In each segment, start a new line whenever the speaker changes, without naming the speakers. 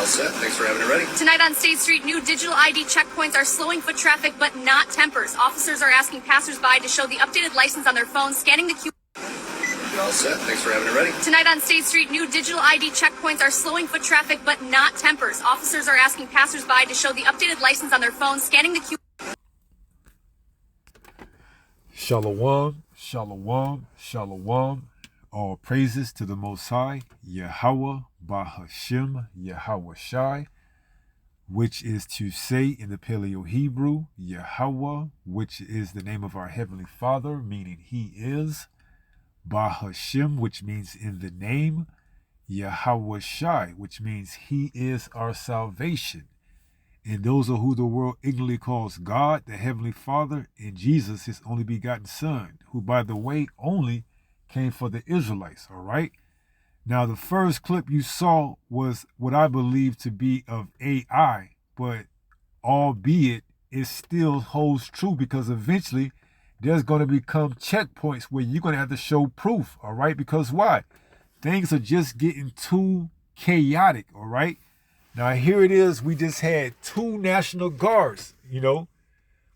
All set. Thanks for having it ready.
Tonight on State Street, new digital ID checkpoints are slowing foot traffic, but not tempers. Officers are asking passersby to show the updated license on their phone, scanning the QR.
All set. Thanks for having it ready.
Tonight on State Street, new digital ID checkpoints are slowing foot traffic, but not tempers. Officers are asking passersby to show the updated license on their phone, scanning the QR.
Shalom, shalom, shalom. All praises to the Most High, Yahweh, Bahashem, Yahweh Shai, which is to say in the Paleo Hebrew, Yahweh, which is the name of our Heavenly Father, meaning He is, Bahashem, which means in the name, Yahweh Shai, which means He is our salvation. And those are who the world ignorantly calls God, the Heavenly Father, and Jesus, His only begotten Son, who, by the way, only came for the Israelites, all right? Now, the first clip you saw was what I believe to be of AI, but albeit it still holds true because eventually there's going to become checkpoints where you're going to have to show proof, all right? Because why? Things are just getting too chaotic, all right? Now, here it is. We just had 2 National Guards,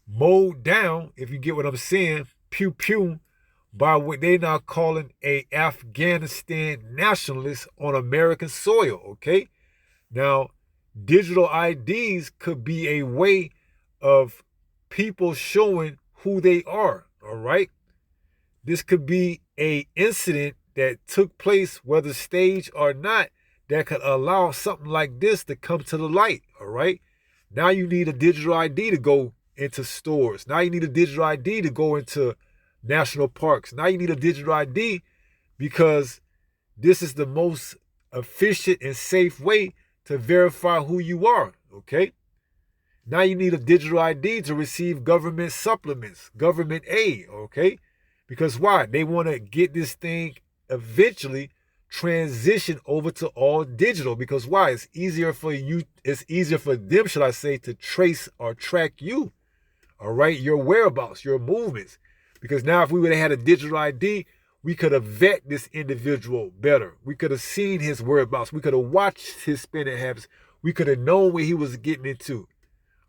mowed down, if you get what I'm saying, pew pew, by what they're now calling a Afghanistan nationalist on American soil, okay? Now, digital IDs could be a way of people showing who they are, all right? This could be a incident that took place, whether staged or not, that could allow something like this to come to the light, all right? Now you need a digital ID to go into stores. Now you need a digital ID to go into national parks. Now you need a digital ID because this is the most efficient and safe way to verify who you are, okay? Now you need a digital ID to receive government supplements, government aid, okay? Because why? They want to get this thing eventually transition over to all digital, because why? It's easier for them, should I say, to trace or track you, all right? Your whereabouts, your movements. Because now if we would have had a digital ID, we could have vet this individual better. We could have seen his whereabouts. We could have watched his spending habits. We could have known what he was getting into.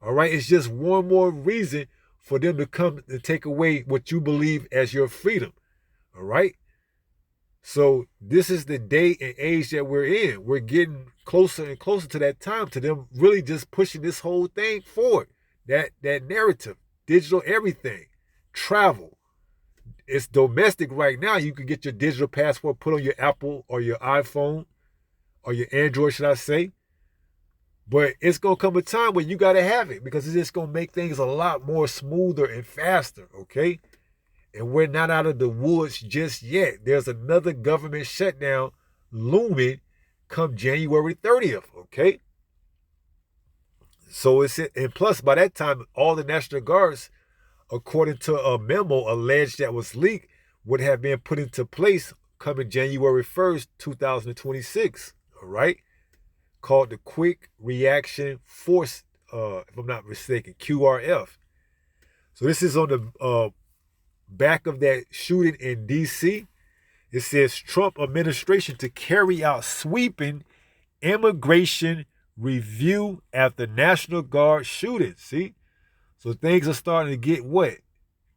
All right? It's just one more reason for them to come and take away what you believe as your freedom. All right? So this is the day and age that we're in. We're getting closer and closer to that time, to them really just pushing this whole thing forward. That narrative, digital everything, travel. It's domestic right now. You can get your digital passport put on your Apple or your iPhone or your Android, should I say. But it's going to come a time where you got to have it because it's just going to make things a lot more smoother and faster, okay? And we're not out of the woods just yet. There's another government shutdown looming come January 30th, okay? So and plus by that time, all the National Guards, according to a memo alleged that was leaked, would have been put into place coming January 1st, 2026, all right? Called the Quick Reaction Force, if I'm not mistaken, QRF. So this is on the back of that shooting in D.C. It says Trump administration to carry out sweeping immigration review after National Guard shooting, see? So things are starting to get what?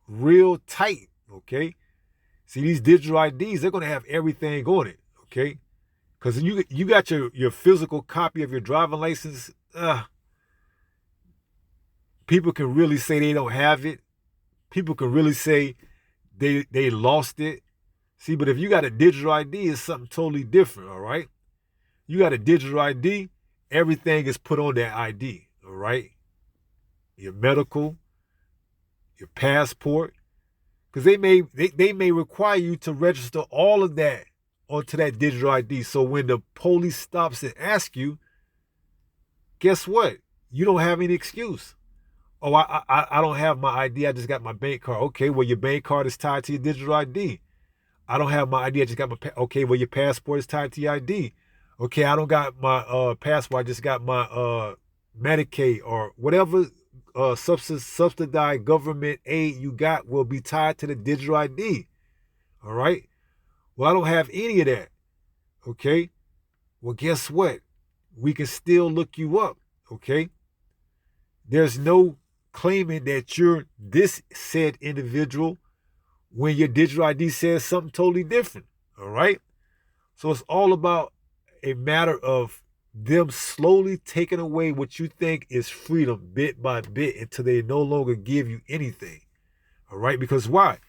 Real tight, okay? See, these digital IDs, they're going to have everything on it, okay? Because you got your physical copy of your driving license, people can really say they don't have it. People can really say they lost it. See, but if you got a digital ID, it's something totally different, all right? You got a digital ID, everything is put on that ID, all right? Your medical, your passport, because they may require you to register all of that onto that digital ID. So when the police stops and asks you, guess what? You don't have any excuse. Oh, I don't have my ID. I just got my bank card. Okay, well, your bank card is tied to your digital ID. I don't have my ID. I just got my okay, well, your passport is tied to your ID. Okay, I don't got my passport. I just got my Medicaid or whatever subsidized government aid you got will be tied to the digital ID. All right? Well, I don't have any of that. Okay? Well, guess what? we can still look you up, okay? There's no claiming that you're this said individual when your digital ID says something totally different, all right? So it's all about a matter of them slowly taking away what you think is freedom bit by bit until they no longer give you anything, all right? Because why?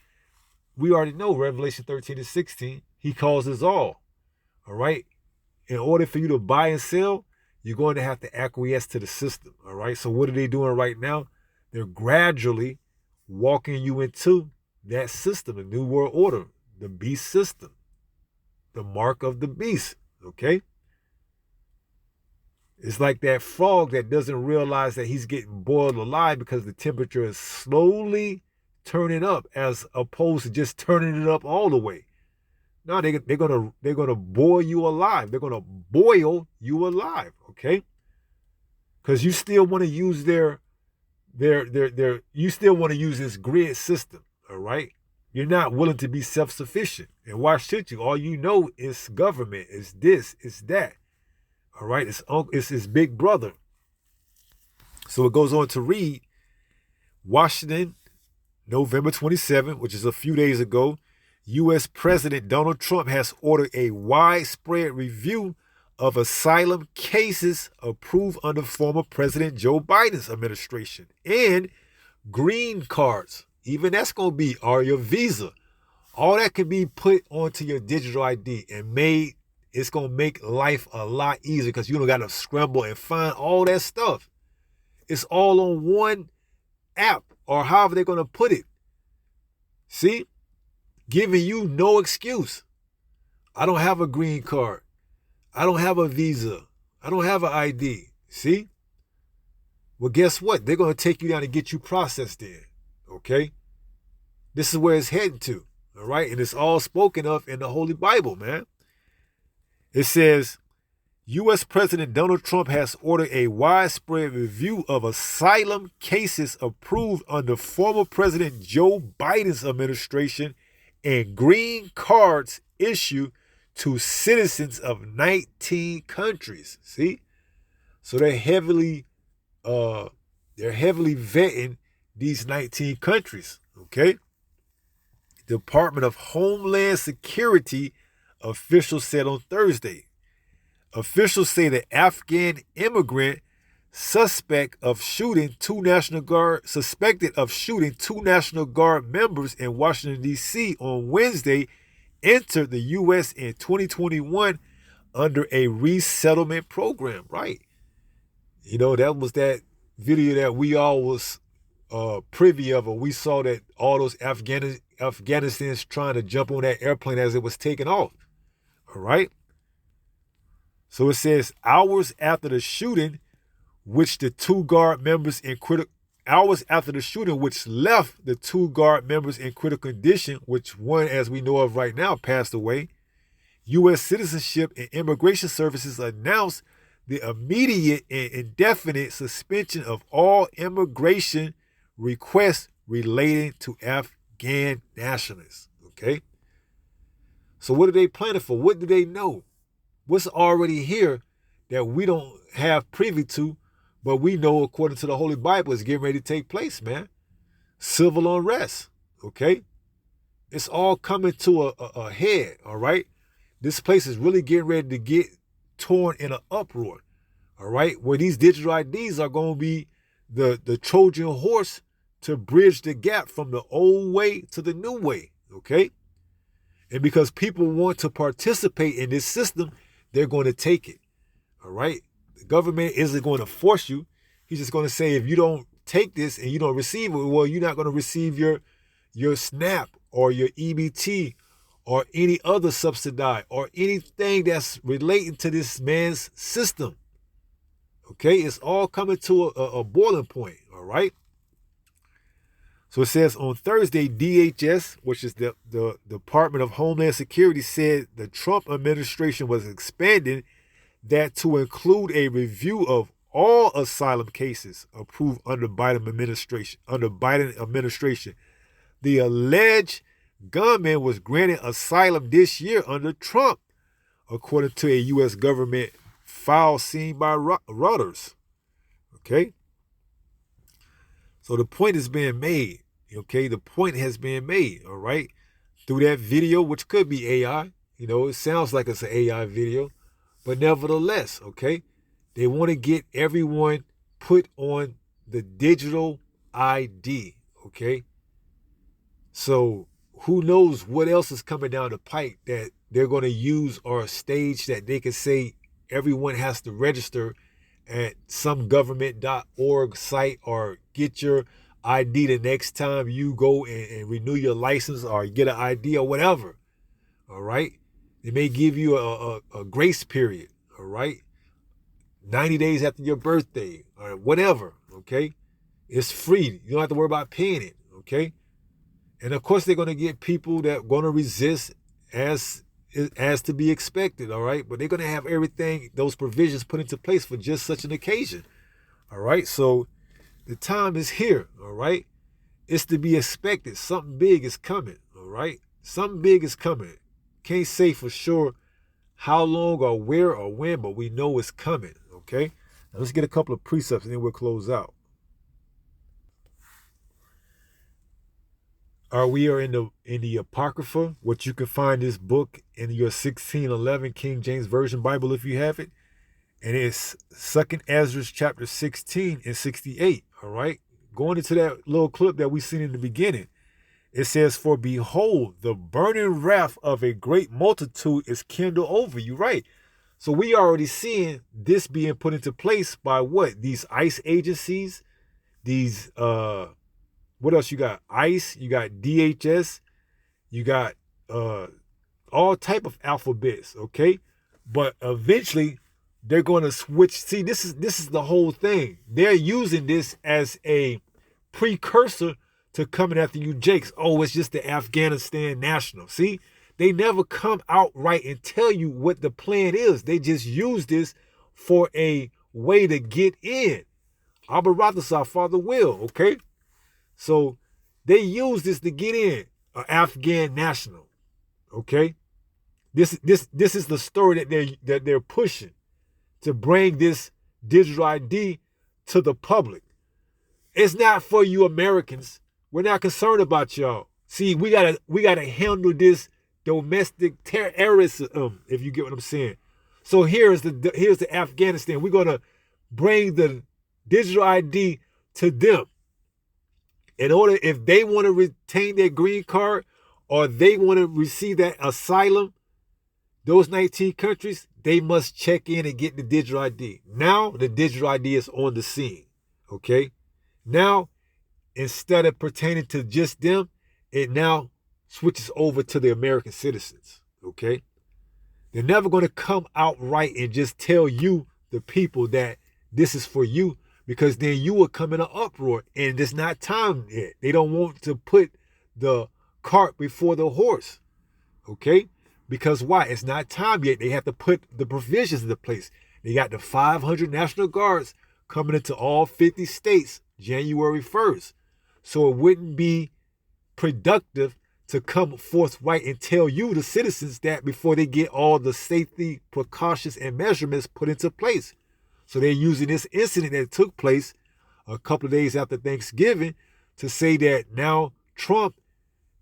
We already know Revelation 13-16, he calls us all right? In order for you to buy and sell, you're going to have to acquiesce to the system, all right? So what are they doing right now? They're gradually walking you into that system, the New World Order, the beast system, the mark of the beast, okay? It's like that frog that doesn't realize that he's getting boiled alive because the temperature is slowly turning up as opposed to just turning it up all the way. No, they're gonna boil you alive. They're gonna boil you alive, okay? Because you still want to use you still want to use this grid system, all right? You're not willing to be self-sufficient. And why should you? All you know is government, is this, is that. All right, it's his big brother. So it goes on to read, Washington, November 27, which is a few days ago, U.S. President Donald Trump has ordered a widespread review of asylum cases approved under former President Joe Biden's administration and green cards. Even that's going to be, or your visa. All that can be put onto your digital ID and it's going to make life a lot easier because you don't got to scramble and find all that stuff. It's all on one app or however they're going to put it. See? Giving you no excuse. I don't have a green card. I don't have a visa. I don't have an ID. See? Well, guess what? They're going to take you down and get you processed in. Okay? This is where it's heading to. All right? And it's all spoken of in the Holy Bible, man. It says, U.S. President Donald Trump has ordered a widespread review of asylum cases approved under former President Joe Biden's administration and green cards issued to citizens of 19 countries. See? So they're heavily vetting these 19 countries, okay? Department of Homeland Security officials said on Thursday. Officials say the Afghan immigrant suspected of shooting two National Guard members in Washington, D.C. on Wednesday entered the U.S. in 2021 under a resettlement program, right? You know, that was that video that we all was privy of, and we saw that all those Afghanistans trying to jump on that airplane as it was taking off, all right? So it says, hours after the shooting, which left the two guard members in critical condition, which one, as we know of right now, passed away, U.S. Citizenship and Immigration Services announced the immediate and indefinite suspension of all immigration requests relating to Afghan nationalists, okay? So what are they planning for? What do they know? What's already here that we don't have privy to, but we know according to the Holy Bible is getting ready to take place, man? Civil unrest, okay? It's all coming to a head, all right? This place is really getting ready to get torn in an uproar, all right? Where these digital IDs are going to be the Trojan horse to bridge the gap from the old way to the new way, okay? And because people want to participate in this system, they're going to take it, all right? The government isn't going to force you. He's just going to say, if you don't take this and you don't receive it, well, you're not going to receive your SNAP or your EBT or any other subsidy or anything that's relating to this man's system. Okay, it's all coming to a boiling point, all right? So it says on Thursday, DHS, which is the Department of Homeland Security, said the Trump administration was expanding that to include a review of all asylum cases approved under Biden administration. The alleged gunman was granted asylum this year under Trump, according to a U.S. government file seen by Reuters. Okay? So the point is being made. Okay? The point has been made, all right? Through that video, which could be AI. You know, it sounds like it's an AI video. But nevertheless, okay? They want to get everyone put on the digital ID, okay? So who knows what else is coming down the pipe that they're going to use or a stage that they can say everyone has to register at some government.org site or get your ID the next time you go and renew your license or get an ID or whatever. All right. They may give you a grace period. All right. 90 days after your birthday or whatever. Okay. It's free. You don't have to worry about paying it. Okay. And of course, they're going to get people that are going to resist as to be expected. All right. But they're going to have everything, those provisions put into place for just such an occasion. All right. So the time is here. All right. It's to be expected. Something big is coming. All right. Something big is coming. Can't say for sure how long or where or when, but we know it's coming. Okay. Now let's get a couple of precepts and then we'll close out. We are in the Apocrypha, which you can find this book in your 1611 King James Version Bible if you have it. And it's 2nd Ezra chapter 16 and 68. All right. Going into that little clip that we seen in the beginning. It says, for behold, the burning wrath of a great multitude is kindled over you. Right. So we already seeing this being put into place by what? These ICE agencies, these what else you got? ICE, you got DHS, you got all type of alphabets, okay? But eventually they're going to switch. See, this is the whole thing. They're using this as a precursor to coming after you Jakes. Oh, it's just the Afghanistan National. See, they never come out right and tell you what the plan is. They just use this for a way to get in. Abba Rathasar, Father Will, okay? So they use this to get in, an Afghan national. Okay, this is the story that they're pushing to bring this digital ID to the public. It's not for you Americans. We're not concerned about y'all. See, we gotta handle this domestic terrorism, if you get what I'm saying. So here's the Afghanistan. We're gonna bring the digital ID to them. In order, if they want to retain their green card or they want to receive that asylum, those 19 countries, they must check in and get the digital ID. Now, the digital ID is on the scene, okay? Now, instead of pertaining to just them, it now switches over to the American citizens, okay? They're never going to come outright and just tell you, the people, that this is for you, because then you will come in an uproar and it's not time yet. They don't want to put the cart before the horse, okay? Because why? It's not time yet. They have to put the provisions into place. They got the 500 National Guards coming into all 50 states January 1st. So it wouldn't be productive to come forthright and tell you, the citizens, that before they get all the safety precautions and measurements put into place. So they're using this incident that took place a couple of days after Thanksgiving to say that now Trump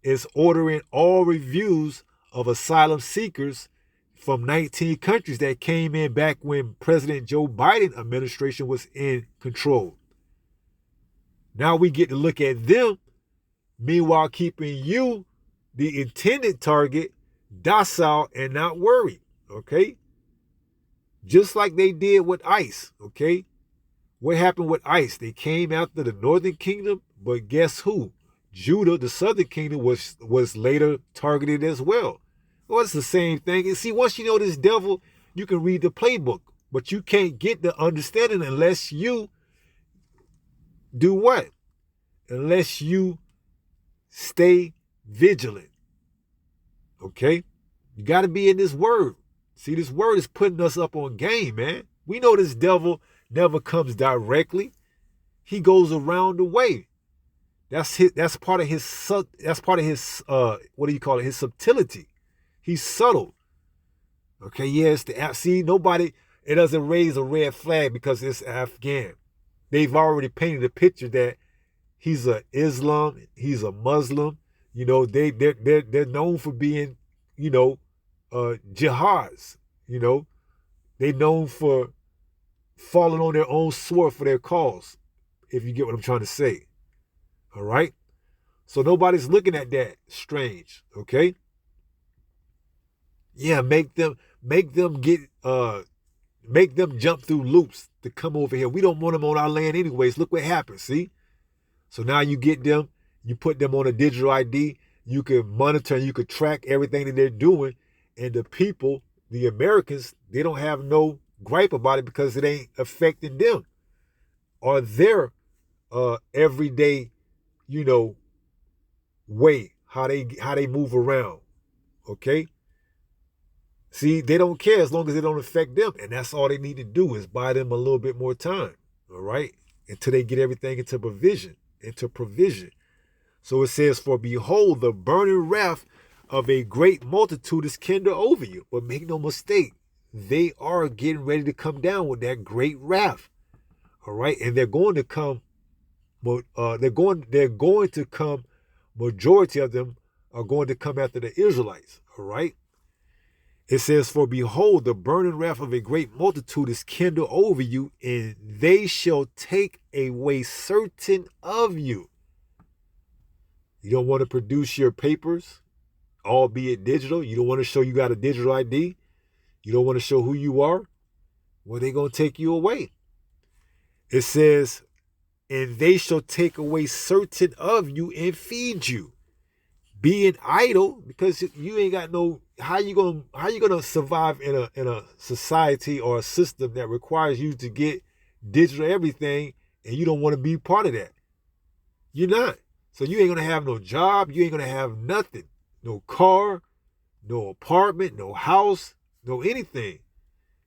is ordering all reviews of asylum seekers from 19 countries that came in back when President Joe Biden administration was in control. Now we get to look at them, meanwhile keeping you, the intended target, docile and not worried, okay? Just like they did with ICE, okay? What happened with ICE? They came after the Northern Kingdom, but guess who? Judah, the Southern Kingdom, was later targeted as well. Well, it's the same thing. And see, once you know this devil, you can read the playbook, but you can't get the understanding unless you do what? Unless you stay vigilant, okay? You got to be in this word. See, this word is putting us up on game, man. We know this devil never comes directly. He goes around the way. That's part of his what do you call it? His subtlety. He's subtle. Okay, yes, see, nobody, it doesn't raise a red flag because it's Afghan. They've already painted a picture that he's a Islam, he's a Muslim. You know, they're known for being, you know, jihads. You know, they're known for falling on their own sword for their cause, if you get what I'm trying to say. All right? So nobody's looking at that strange, okay? Yeah, make them jump through loops to come over here. We don't want them on our land anyways. Look what happens, see? So now you get them, you put them on a digital ID, you can monitor and you can track everything that they're doing, and the people, the Americans, they don't have no gripe about it because it ain't affecting them or their everyday, you know, way, how they move around. Okay? See, they don't care as long as it don't affect them. And that's all they need to do is buy them a little bit more time. All right? Until they get everything into provision. So it says, for behold, the burning wrath of a great multitude is kindled over you. But make no mistake, they are getting ready to come down with that great wrath. All right? And they're going to come, they're going to come, majority of them are going to come after the Israelites. All right? It says, for behold, the burning wrath of a great multitude is kindled over you, and they shall take away certain of you. You don't want to produce your papers, albeit digital. You don't want to show you got a digital ID. You don't want to show who you are. Well, they're going to take you away. It says, and they shall take away certain of you and feed you. Being idle, because you ain't got no, how you gonna survive in a society or a system that requires you to get digital everything, and you don't want to be part of that? You're not. So you ain't gonna have no job, you ain't gonna have nothing. No car, no apartment, no house, no anything.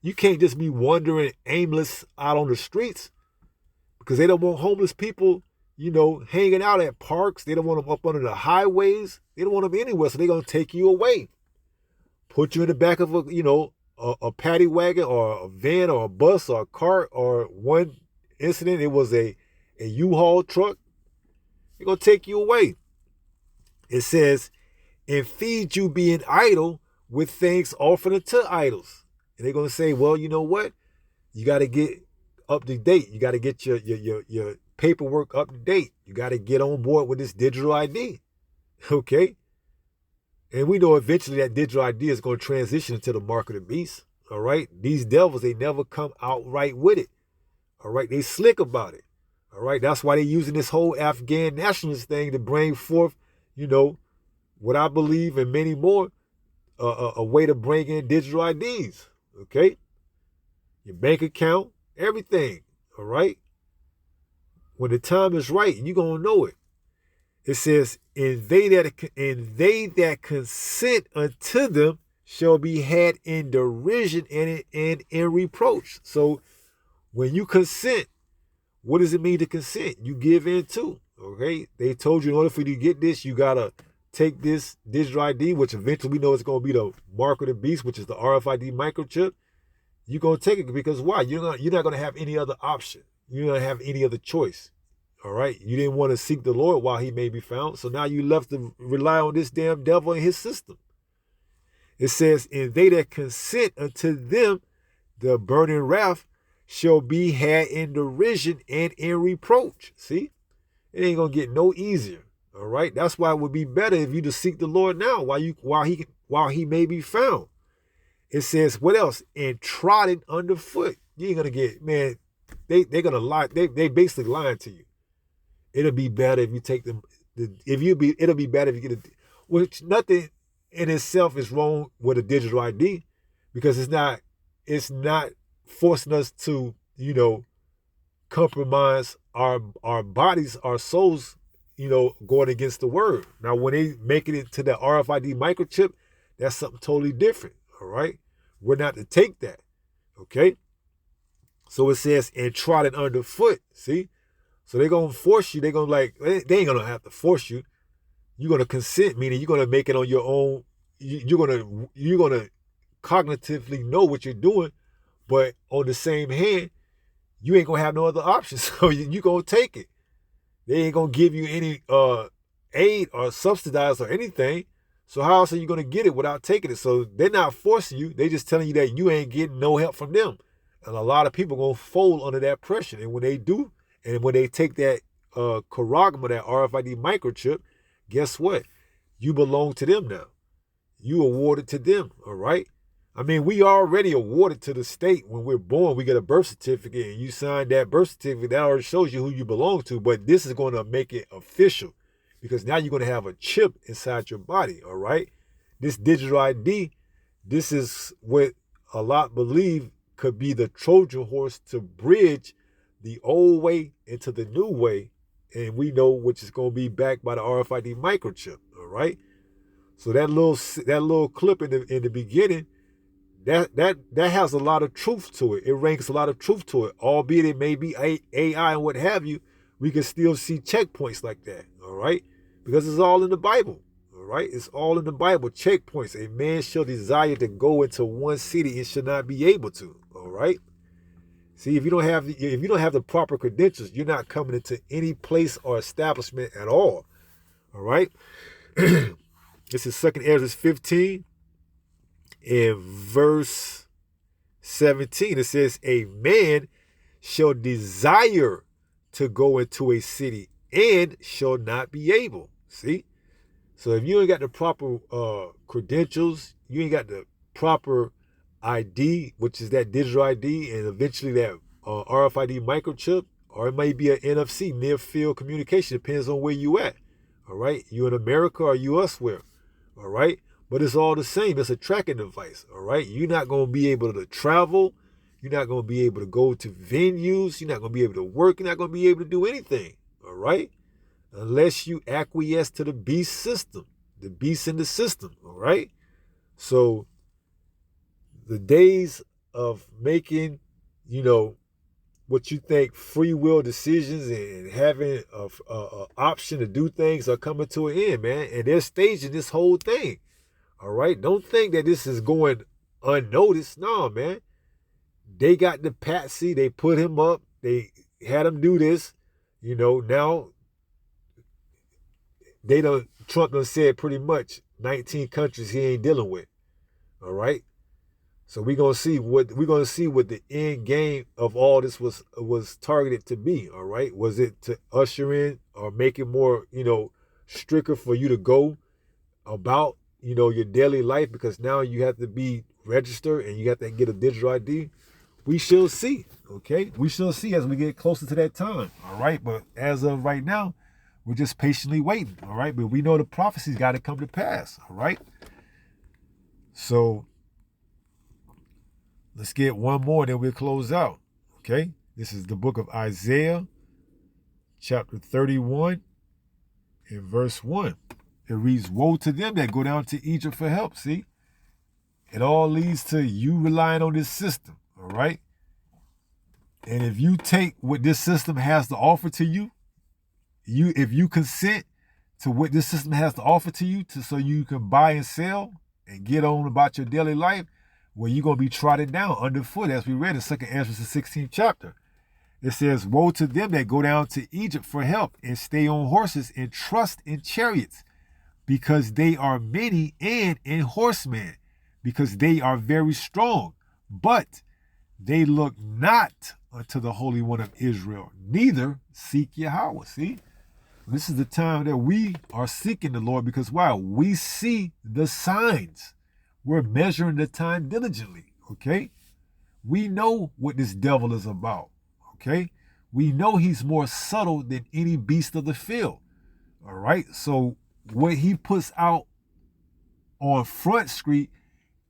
You can't just be wandering aimless out on the streets, because they don't want homeless people, you know, hanging out at parks. They don't want them up under the highways. They don't want them anywhere, so they're going to take you away. Put you in the back of a paddy wagon or a van or a bus or a cart, or one incident, it was a U-Haul truck. They're going to take you away. It says, and feed you being idle with things offered unto idols. And they're going to say, well, you know what? You got to get up to date. You got to get your paperwork up to date. You got to get on board with this digital ID. Okay? And we know eventually that digital ID is going to transition into the mark of the beast. All right? These devils, they never come out right with it. All right? They slick about it. All right? That's why they're using this whole Afghan nationalist thing to bring forth, you know, what I believe and many more, a way to bring in digital IDs. Okay? Your bank account, everything. All right? When the time is right, you're going to know it. It says, and they that consent unto them shall be had in derision and in reproach. So when you consent, what does it mean to consent? You give in too. Okay? They told you in order for you to get this, you got to take this digital ID, which eventually we know is going to be the mark of the beast, which is the RFID microchip. You're going to take it because why? You're not going to have any other option. You're not going to have any other choice. All right? You didn't want to seek the Lord while he may be found. So now you left to rely on this damn devil and his system. It says, and they that consent unto them, the burning wrath shall be had in derision and in reproach. See? It ain't going to get no easier. All right? That's why it would be better if you to seek the Lord now while he may be found. It says, what else? And trodden underfoot. You ain't going to get, man, they're going to lie. They basically lying to you. It'll be better if you take them. It'll be better if you get it. Which nothing in itself is wrong with a digital ID, because it's not forcing us to, you know, compromise our bodies, our souls, you know, going against the word. Now, when they make it into the RFID microchip, that's something totally different. All right, we're not to take that. Okay, so it says and trodden underfoot. See. So they're going to force you. They're going to they ain't going to have to force you. You're going to consent, meaning you're going to make it on your own. You're going to cognitively know what you're doing, But on the same hand, you ain't gonna have no other option. So you gonna take it. They ain't gonna give you any aid or subsidize or anything. So how else are you gonna get it without taking it? So they're not forcing you. They just telling you that you ain't getting no help from them. And a lot of people gonna fold under that pressure. And when they do, and when they take that Charagma, that RFID microchip, guess what? You belong to them now. You awarded to them, all right? I mean, we already awarded to the state when we're born. We get a birth certificate, and you sign that birth certificate. That already shows you who you belong to. But this is going to make it official, because now you're going to have a chip inside your body, all right? This digital ID, this is what a lot believe could be the Trojan horse to bridge the old way into the new way. And we know which is going to be backed by the RFID microchip, all right? So that little clip in the beginning, that has a lot of truth to it. It ranks a lot of truth to it. Albeit it may be AI and what have you, we can still see checkpoints like that, all right? Because it's all in the Bible, all right? It's all in the Bible, checkpoints. A man shall desire to go into one city and should not be able to, all right? See, if you don't have the proper credentials, you're not coming into any place or establishment at all right? This is 2 Ezra 15. In verse 17, it says, a man shall desire to go into a city and shall not be able. See? So if you ain't got the proper credentials, you ain't got the proper ID, which is that digital ID, and eventually that RFID microchip, or it may be an NFC, near field communication, depends on where you at. All right? You in America or you elsewhere. All right? But it's all the same. It's a tracking device, all right? You're not going to be able to travel. You're not going to be able to go to venues. You're not going to be able to work. You're not going to be able to do anything, all right? Unless you acquiesce to the beast system, the beast in the system, all right? So the days of making, what you think free will decisions and having an option to do things are coming to an end, man. And they're staging this whole thing. All right, don't think that this is going unnoticed. No, man. They got the patsy. They put him up. They had him do this. Now Trump done said pretty much 19 countries he ain't dealing with. All right. So we're gonna see what the end game of all this was targeted to be. All right. Was it to usher in or make it more, stricter for you to go about your daily life, because now you have to be registered and you have to get a digital ID? We shall see, okay? We shall see as we get closer to that time, all right? But as of right now, we're just patiently waiting, all right? But we know the prophecies got to come to pass, all right? So let's get one more, then we'll close out, okay? This is the book of Isaiah, chapter 31, and verse 1. It reads, woe to them that go down to Egypt for help. See, it all leads to you relying on this system. All right. And if you take what this system has to offer to you, if you consent to what this system has to offer to you, so you can buy and sell and get on about your daily life, well, you're going to be trodden down underfoot, as we read in 2 Ezra, the 16th chapter. It says, woe to them that go down to Egypt for help and stay on horses and trust in chariots, because they are many, and in horsemen, because they are very strong. But they look not unto the Holy One of Israel, neither seek Yahweh. See, this is the time that we are seeking the Lord, because why? We see the signs. We're measuring the time diligently, okay? We know what this devil is about, okay? We know he's more subtle than any beast of the field, all right? So what he puts out on Front Street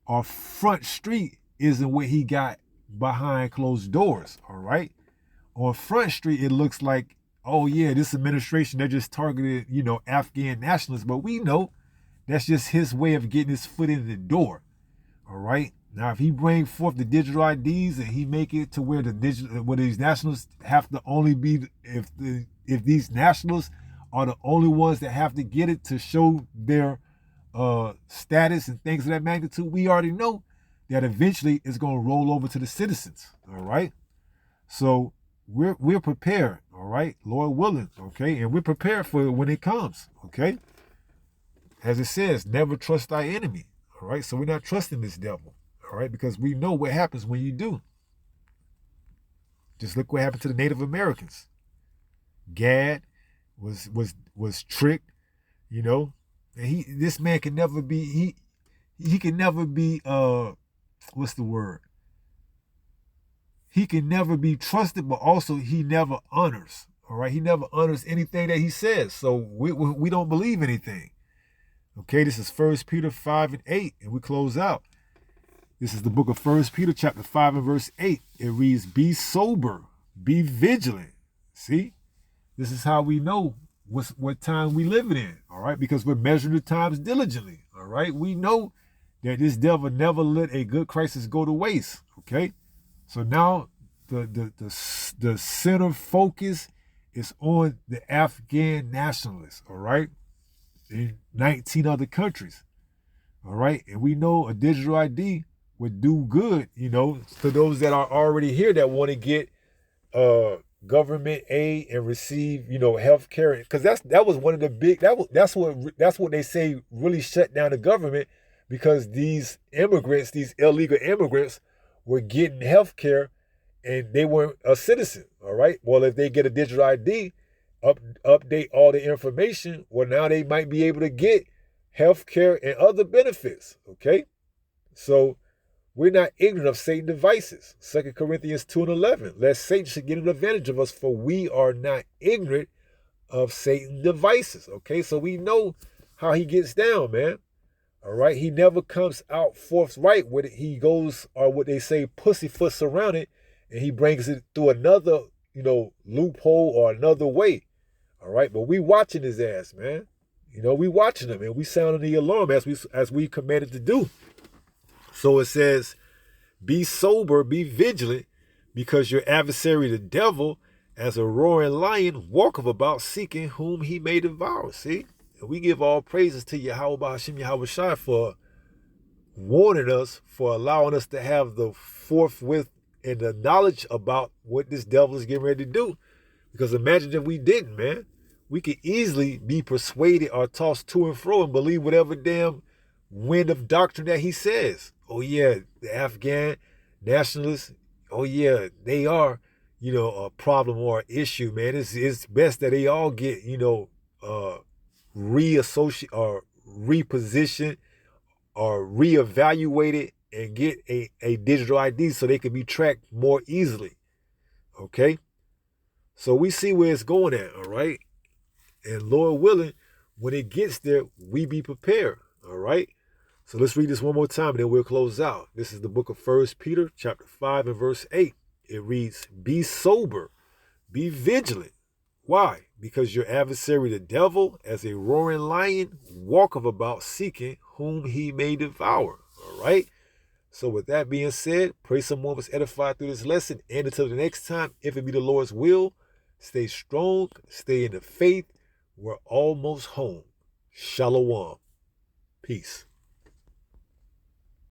or Front Street isn't what he got behind closed doors, all right? On Front Street, it looks like, oh yeah, this administration, they just targeted, Afghan nationalists, but we know that's just his way of getting his foot in the door, all right? Now, if he bring forth the digital IDs and he make it to where these nationalists have to only be, if these nationalists are the only ones that have to get it to show their status and things of that magnitude, we already know that eventually is going to roll over to the citizens. All right. So we're prepared. All right. Lord willing. Okay. And we're prepared for it when it comes. Okay. As it says, never trust thy enemy. All right. So we're not trusting this devil. All right. Because we know what happens when you do. Just look what happened to the Native Americans. Gad was tricked, you know, and this man can never be he can never be what's the word? He can never be trusted, but also he never honors. All right, he never honors anything that he says. So we don't believe anything. Okay, this is 1 Peter 5 and 8, and we close out. This is the book of 1 Peter chapter 5 and verse 8. It reads, be sober, be vigilant. See? This is how we know what time we living in, all right? Because we're measuring the times diligently, all right? We know that this devil never let a good crisis go to waste, okay? So now the center focus is on the Afghan nationalists, all right? In 19 other countries, all right? And we know a digital ID would do good, you know, to those that are already here that want to get government aid and receive, you know, health care, because that was one of the big that's what they say really shut down the government, because these immigrants, these illegal immigrants, were getting health care and they weren't a citizen. All right. Well, if they get a digital ID, update all the information, well, now they might be able to get health care and other benefits. Okay. So we're not ignorant of Satan's devices. 2 Corinthians 2 and 11. Lest Satan should get an advantage of us, for we are not ignorant of Satan's devices. Okay, so we know how he gets down, man. All right, he never comes out forthright with it. He goes, or what they say, pussyfoots around it, and he brings it through another, you know, loophole or another way. All right, but we watching his ass, man. You know, we watching him, and we sounding the alarm as we commanded to do. So it says, be sober, be vigilant, because your adversary, the devil, as a roaring lion, walketh about seeking whom he may devour. See? And we give all praises to Yahweh Ba'ashem Yahweh Shai for warning us, for allowing us to have the forthwith and the knowledge about what this devil is getting ready to do. Because imagine if we didn't, man. We could easily be persuaded or tossed to and fro and believe whatever damn wind of doctrine that he says. Oh yeah, the Afghan nationalists, oh yeah, they are, you know, a problem or an issue, man. It's best that they all get, you know, reassociate or reposition or reevaluated and get a digital ID so they can be tracked more easily. Okay? So we see where it's going at, all right? And Lord willing, when it gets there, we be prepared, all right? So let's read this one more time and then we'll close out. This is the book of 1 Peter chapter 5 and verse 8. It reads, be sober, be vigilant. Why? Because your adversary, the devil, as a roaring lion, walketh about seeking whom he may devour. All right? So with that being said, pray someone was edified through this lesson. And until the next time, if it be the Lord's will, stay strong, stay in the faith. We're almost home. Shalom. Peace.